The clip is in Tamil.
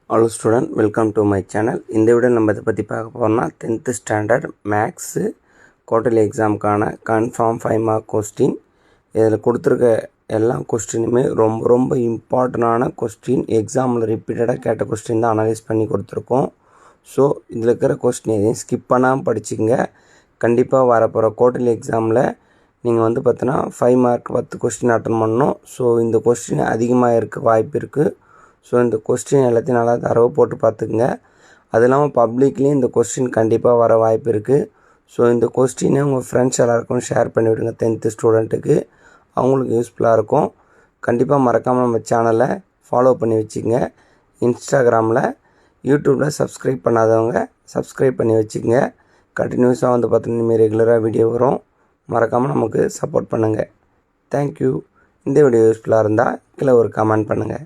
Hello student, welcome to my channel. இந்த வீடியோ நம்ம இதை பற்றி பார்க்க போகிறோம்னா 10th ஸ்டாண்டர்ட் மேக்ஸு குவார்டர்லி எக்ஸாமுக்கான கன்ஃபார்ம் 5 மார்க் கொஸ்டின். இதில் கொடுத்துருக்க எல்லா கொஸ்டினுமே ரொம்ப இம்பார்ட்டண்டான கொஸ்டின். எக்ஸாமில் ரிப்பீட்டடாக கேட்ட கொஸ்டின் தான் அனலைஸ் பண்ணி கொடுத்துருக்கோம். ஸோ இதில் இருக்கிற கொஸ்டின் எதையும் ஸ்கிப் பண்ணாமல் படிச்சுங்க. கண்டிப்பாக வரப்போகிற குவார்டர்லி எக்ஸாமில் நீங்கள் பார்த்தீங்கன்னா 5 மார்க் 10 கொஸ்டின் அட்டன் பண்ணணும். ஸோ இந்த கொஸ்டின் அதிகமாக இருக்க வாய்ப்பு இருக்குது. ஸோ இந்த கொஸ்டின் எல்லாத்தையும் நல்லா தரவு போட்டு பார்த்துக்குங்க. அது இல்லாமல் பப்ளிக்லேயும் இந்த கொஸ்டின் கண்டிப்பாக வர வாய்ப்பு இருக்குது. ஸோ இந்த கொஸ்டினை உங்கள் ஃப்ரெண்ட்ஸ் எல்லாருக்கும் ஷேர் பண்ணிவிடுங்க. 10th ஸ்டூடெண்ட்டுக்கு அவங்களுக்கு யூஸ்ஃபுல்லாக இருக்கும். கண்டிப்பாக மறக்காமல் நம்ம சேனலை ஃபாலோ பண்ணி வச்சுங்க. இன்ஸ்டாகிராமில் யூடியூப்பில் சப்ஸ்கிரைப் பண்ணாதவங்க சப்ஸ்கிரைப் பண்ணி வச்சுங்க. கண்டினியூஸாக பார்த்தீங்கன்னா இனிமேல் ரெகுலராக வீடியோ வரும். மறக்காமல் நமக்கு சப்போர்ட் பண்ணுங்கள். தேங்க்யூ. இந்த வீடியோ யூஸ்ஃபுல்லாக இருந்தால் கீழே ஒரு கமெண்ட் பண்ணுங்கள்.